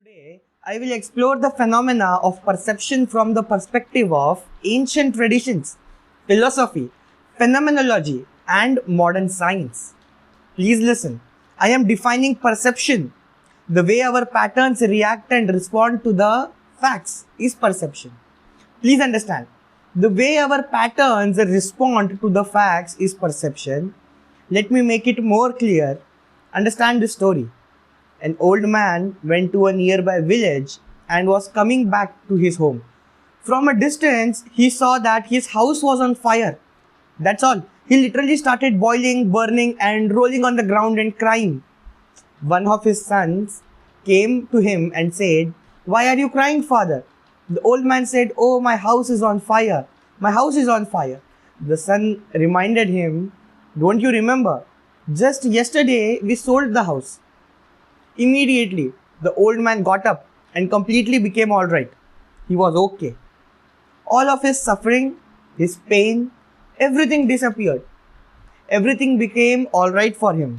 Today, I will explore the phenomena of perception from the perspective of ancient traditions, philosophy, phenomenology, and modern science. Please listen. I am defining perception. The way our patterns react and respond to the facts is perception. Please understand. The way our patterns respond to the facts is perception. Let me make it more clear. Understand the story. An old man went to a nearby village and was coming back to his home. From a distance, he saw that his house was on fire. That's all. He literally started boiling, burning, and rolling on the ground and crying. One of his sons came to him and said, "Why are you crying, father?" The old man said, "Oh, my house is on fire. My house is on fire." The son reminded him, "Don't you remember? Just yesterday we sold the house." Immediately, the old man got up and completely became alright. He was okay. All of his suffering, his pain, everything disappeared. Everything became alright for him.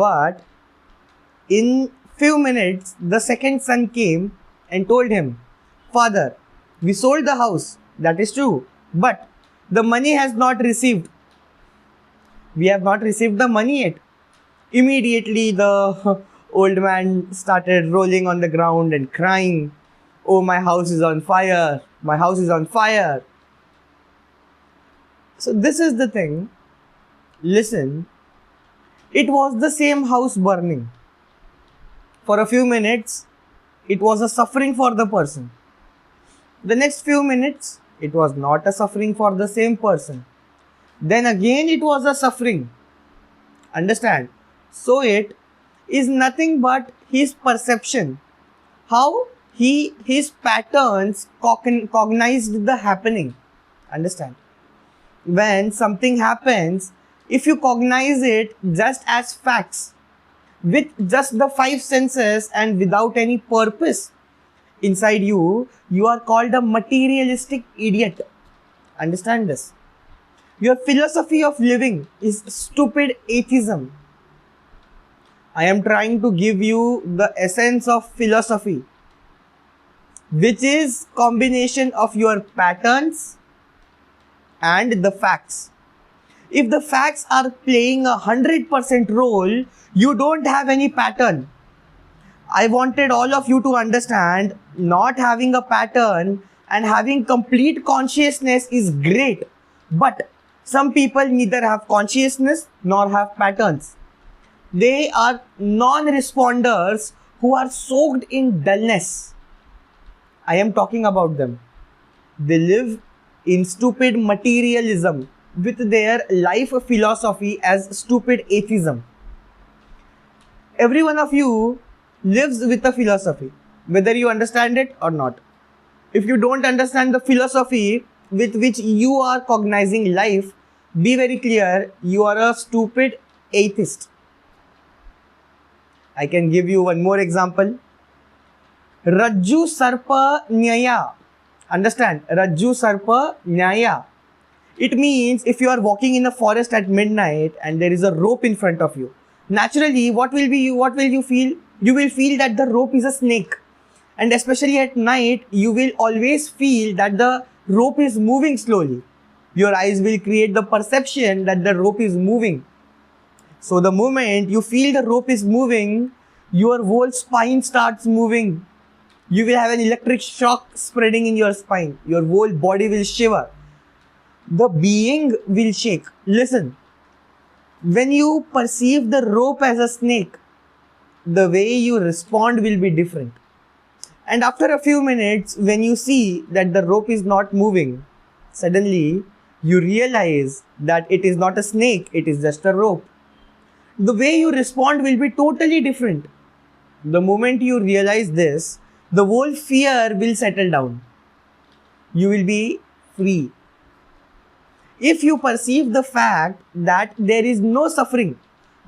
But in few minutes, the second son came and told him, "Father, we sold the house. That is true. But the money has not received. We have not received the money yet." Immediately, the old man started rolling on the ground and crying, "Oh, my house is on fire. My house is on fire." So this is the thing. Listen, it was the same house burning. For a few minutes, it was a suffering for the person. The next few minutes, it was not a suffering for the same person. Then again, it was a suffering. Understand? So it is nothing but his perception. How his patterns cognized the happening. Understand? When something happens, if you cognize it just as facts, with just the five senses and without any purpose inside you, you are called a materialistic idiot. Understand this? Your philosophy of living is stupid atheism. I am trying to give you the essence of philosophy, which is combination of your patterns and the facts. If the facts are playing 100% role, you don't have any pattern. I wanted all of you to understand not having a pattern and having complete consciousness is great. But some people neither have consciousness nor have patterns. They are non-responders who are soaked in dullness. I am talking about them. They live in stupid materialism with their life philosophy as stupid atheism. Every one of you lives with a philosophy, whether you understand it or not. If you don't understand the philosophy with which you are cognizing life, be very clear, you are a stupid atheist. I can give you one more example. Rajju Sarpa Nyaya. Understand? Rajju Sarpa Nyaya. It means if you are walking in a forest at midnight and there is a rope in front of you, naturally, what will you feel? You will feel that the rope is a snake. And especially at night, you will always feel that the rope is moving slowly. Your eyes will create the perception that the rope is moving. So the moment you feel the rope is moving, your whole spine starts moving. You will have an electric shock spreading in your spine. Your whole body will shiver. The being will shake. Listen, when you perceive the rope as a snake, the way you respond will be different. And after a few minutes, when you see that the rope is not moving, suddenly you realize that it is not a snake, it is just a rope. The way you respond will be totally different. The moment you realize this, the whole fear will settle down. You will be free. If you perceive the fact that there is no suffering,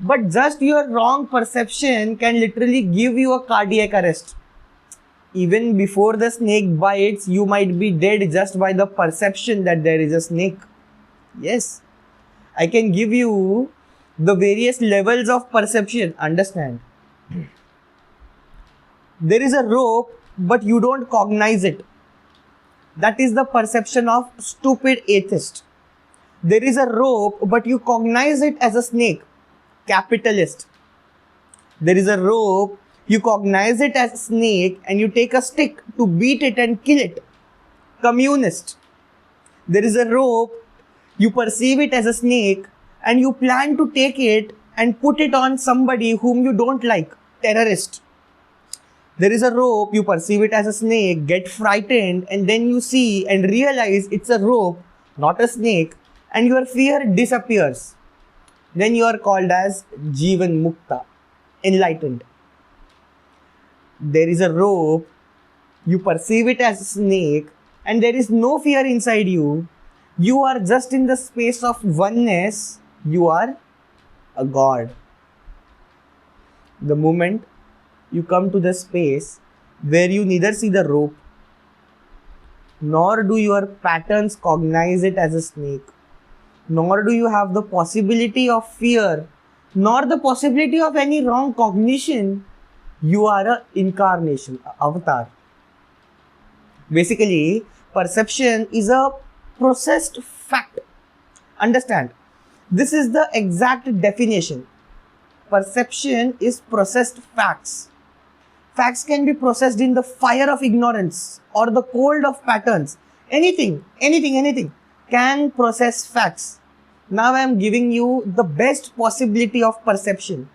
but just your wrong perception can literally give you a cardiac arrest. Even before the snake bites, you might be dead just by the perception that there is a snake. Yes, I can give you the various levels of perception. Understand? There is a rope, but you don't cognize it. That is the perception of stupid atheist. There is a rope, but you cognize it as a snake. Capitalist. There is a rope, you cognize it as a snake and you take a stick to beat it and kill it. Communist. There is a rope, you perceive it as a snake and you plan to take it and put it on somebody whom you don't like. Terrorist. There is a rope, you perceive it as a snake, get frightened, and then you see and realize it's a rope, not a snake, and your fear disappears. Then you are called as Jivan Mukta, enlightened. There is a rope, you perceive it as a snake, and there is no fear inside you. You are just in the space of oneness. You are a god. The moment you come to the space where you neither see the rope nor do your patterns cognize it as a snake, nor do you have the possibility of fear, nor the possibility of any wrong cognition, you are an incarnation, a avatar. Basically, perception is a processed fact. Understand, this is the exact definition. Perception is processed facts. Facts can be processed in the fire of ignorance or the cold of patterns. Anything can process facts. Now I am giving you the best possibility of perception.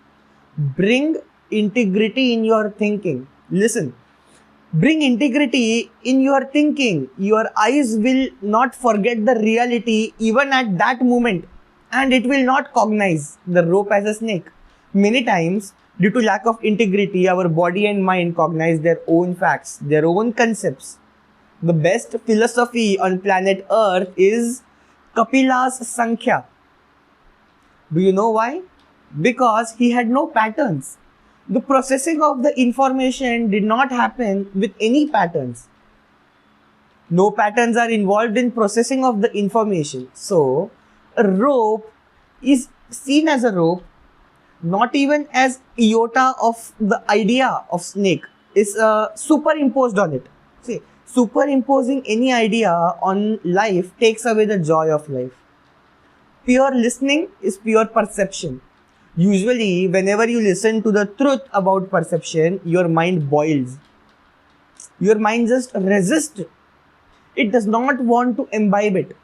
Bring integrity in your thinking. Listen, bring integrity in your thinking. Your eyes will not forget the reality even at that moment, and it will not cognize the rope as a snake. Many times, due to lack of integrity, our body and mind cognize their own facts, their own concepts. The best philosophy on planet Earth is Kapila's Sankhya. Do you know why? Because he had no patterns. The processing of the information did not happen with any patterns. No patterns are involved in processing of the information. So, a rope is seen as a rope, not even as iota of the idea of snake is superimposed on it. See, superimposing any idea on life takes away the joy of life. Pure listening is pure perception. Usually, whenever you listen to the truth about perception, your mind boils. Your mind just resists. It does not want to imbibe it.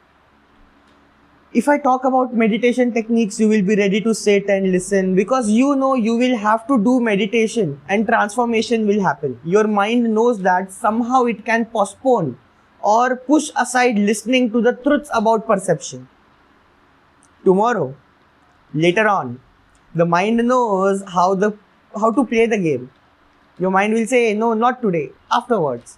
If I talk about meditation techniques, you will be ready to sit and listen because you know you will have to do meditation and transformation will happen. Your mind knows that somehow it can postpone or push aside listening to the truths about perception. Tomorrow, later on, the mind knows how to play the game. Your mind will say, no, not today, afterwards.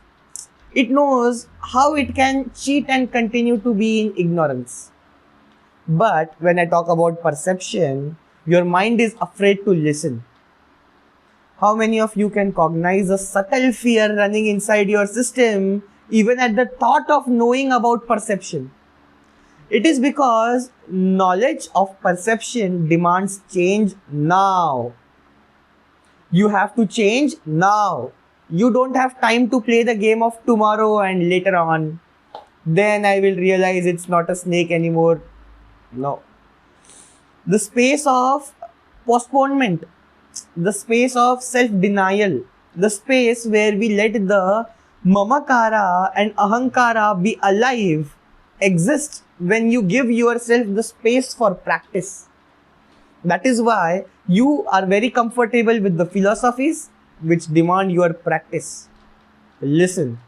It knows how it can cheat and continue to be in ignorance. But when I talk about perception, your mind is afraid to listen. How many of you can cognize a subtle fear running inside your system even at the thought of knowing about perception? It is because knowledge of perception demands change now. You have to change now. You don't have time to play the game of tomorrow and later on. Then I will realize it's not a snake anymore. No. The space of postponement, the space of self-denial, the space where we let the mamakara and ahankara be alive exists when you give yourself the space for practice. That is why you are very comfortable with the philosophies which demand your practice. Listen.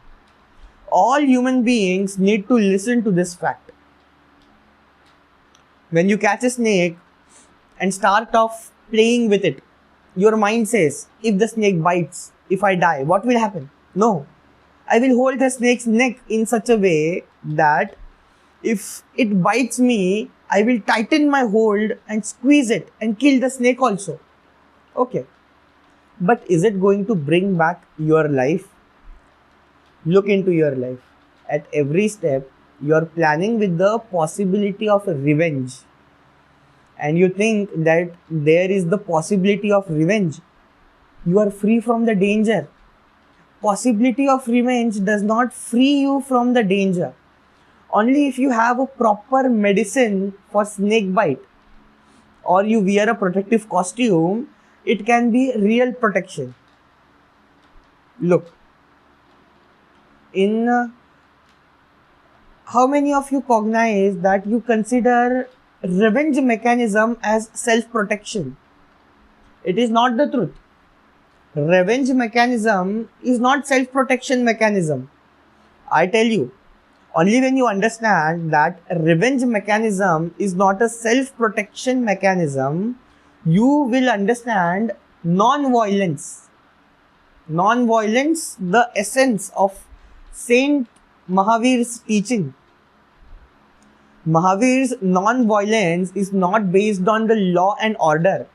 All human beings need to listen to this fact. When you catch a snake and start off playing with it, your mind says, if the snake bites, if I die, what will happen? No. I will hold the snake's neck in such a way that if it bites me, I will tighten my hold and squeeze it and kill the snake also. Okay. But is it going to bring back your life? Look into your life. At every step, you are planning with the possibility of revenge. And you think that there is the possibility of revenge. You are free from the danger. possibility of revenge does not free you from the danger. Only if you have a proper medicine for snake bite or you wear a protective costume, it can be real protection. Look, in how many of you cognize that you consider revenge mechanism as self-protection? It is not the truth. Revenge mechanism is not self-protection mechanism. I tell you, only when you understand that revenge mechanism is not a self-protection mechanism, you will understand non-violence. Non-violence, the essence of Saint Mahavir's teaching. Mahavir's non-violence is not based on the law and order.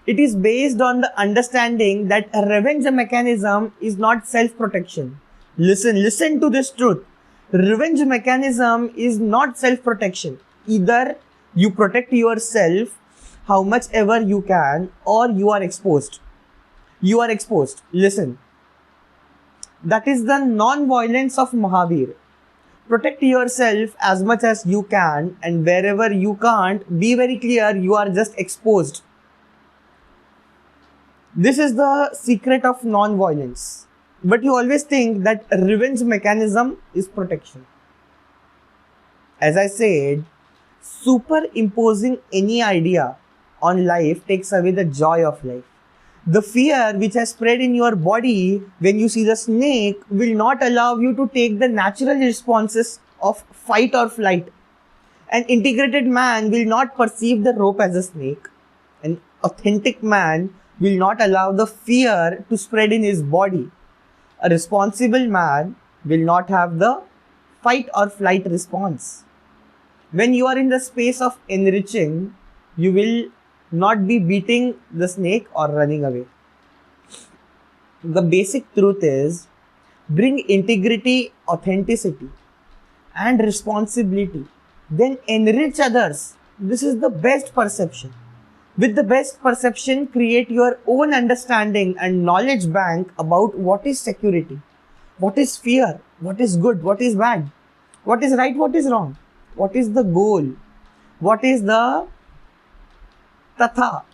It is based on the understanding that a revenge mechanism is not self-protection. Listen to this truth. Revenge mechanism is not self-protection. Either you protect yourself how much ever you can, or you are exposed. You are exposed. Listen. That is the non-violence of Mahavir. Protect yourself as much as you can, and wherever you can't, be very clear, you are just exposed. This is the secret of non-violence. But you always think that revenge mechanism is protection. As I said, superimposing any idea on life takes away the joy of life. The fear which has spread in your body when you see the snake will not allow you to take the natural responses of fight or flight. An integrated man will not perceive the rope as a snake. An authentic man will not allow the fear to spread in his body. A responsible man will not have the fight or flight response. When you are in the space of enriching, you will not be beating the snake or running away. The basic truth is, bring integrity, authenticity, and responsibility. Then enrich others. This is the best perception. With the best perception, create your own understanding and knowledge bank about what is security, what is fear, what is good, what is bad, what is right, what is wrong, what is the goal, what is the tatha,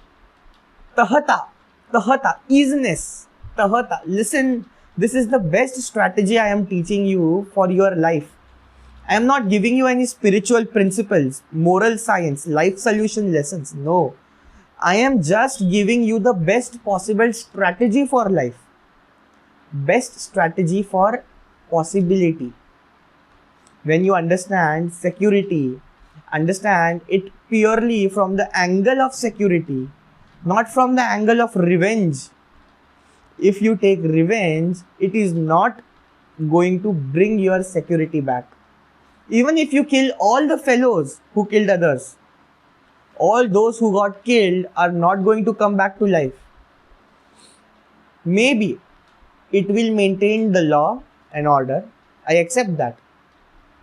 tahata, easiness, tahata. Listen, this is the best strategy I am teaching you for your life. I am not giving you any spiritual principles, moral science, life solution lessons. No. I am just giving you the best possible strategy for life. Best strategy for possibility. When you understand security, understand it purely from the angle of security, not from the angle of revenge. If you take revenge, it is not going to bring your security back. Even if you kill all the fellows who killed others, all those who got killed are not going to come back to life. Maybe it will maintain the law and order. I accept that.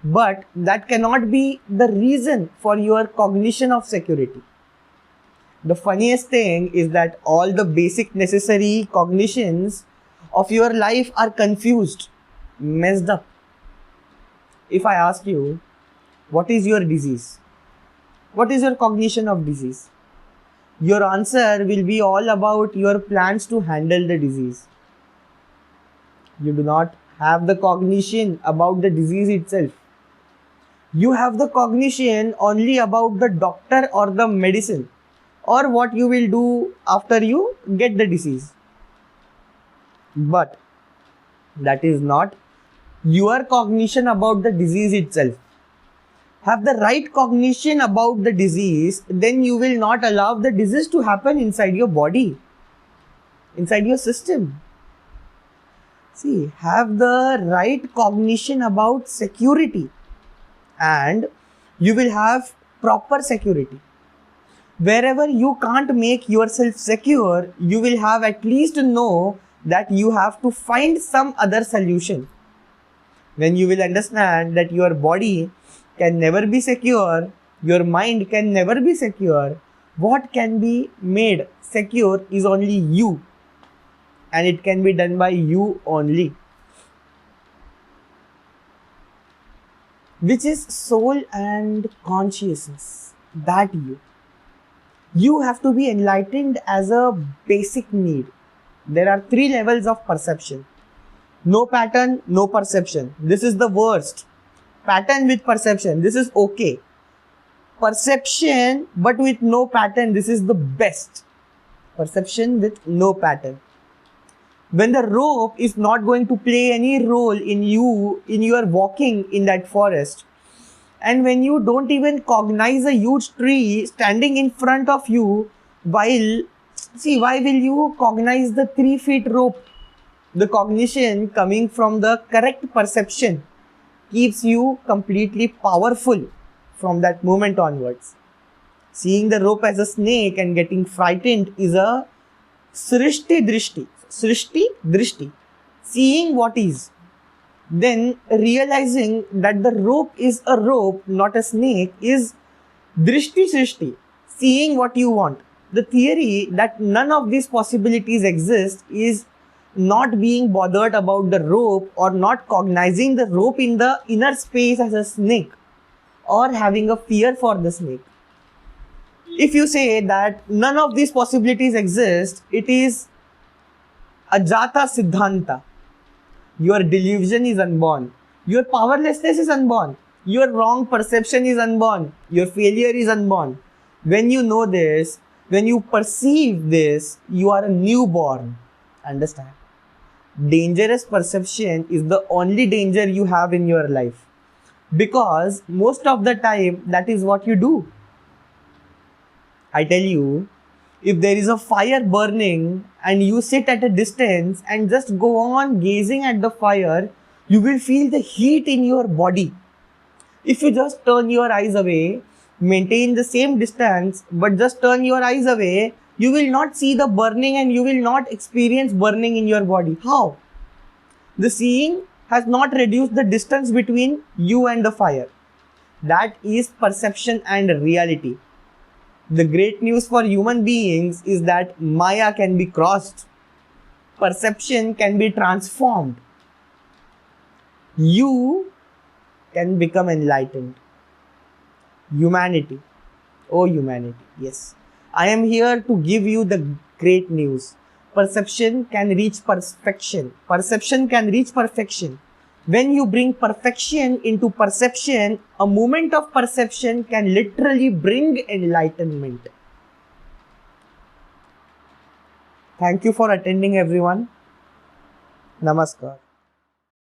But that cannot be the reason for your cognition of security. The funniest thing is that all the basic necessary cognitions of your life are confused, messed up. If I ask you, what is your disease? What is your cognition of disease? Your answer will be all about your plans to handle the disease. You do not have the cognition about the disease itself. You have the cognition only about the doctor or the medicine, or what you will do after you get the disease. But that is not your cognition about the disease itself. Have the right cognition about the disease, then you will not allow the disease to happen inside your body, inside your system. See, have the right cognition about security, and you will have proper security. Wherever you can't make yourself secure, you will have at least to know that you have to find some other solution. When you will understand that your body can never be secure, your mind can never be secure, what can be made secure is only you, and it can be done by you only. which is soul and consciousness. That you have to be enlightened as a basic need. There are 3 levels of perception. No pattern, no perception. This is the worst. Pattern with perception, this is okay. Perception but with no pattern, this is the best. Perception with no pattern. When the rope is not going to play any role in your walking in that forest, and when you don't even cognize a huge tree standing in front of you, why will you cognize the 3 feet rope? The cognition coming from the correct perception keeps you completely powerful from that moment onwards. Seeing the rope as a snake and getting frightened is a srishti drishti. Srishti drishti. Seeing what is. Then realizing that the rope is a rope, not a snake, is drishti srishti. Seeing what you want. The theory that none of these possibilities exist is not being bothered about the rope, or not cognizing the rope in the inner space as a snake, or having a fear for the snake. If you say that none of these possibilities exist, it is Ajata Siddhanta. Your delusion is unborn. Your powerlessness is unborn. Your wrong perception is unborn. Your failure is unborn. When you know this, when you perceive this, you are a newborn. Understand? Dangerous perception is the only danger you have in your life, because most of the time that is what you do. I tell you, if there is a fire burning and you sit at a distance and just go on gazing at the fire, you will feel the heat in your body. If you just turn your eyes away, maintain the same distance, but just turn your eyes away, you will not see the burning and you will not experience burning in your body. How? The seeing has not reduced the distance between you and the fire. That is perception and reality. The great news for human beings is that Maya can be crossed. Perception can be transformed. You can become enlightened. Humanity. Oh humanity, yes. I am here to give you the great news. Perception can reach perfection. Perception can reach perfection. When you bring perfection into perception, a moment of perception can literally bring enlightenment. Thank you for attending, everyone. Namaskar.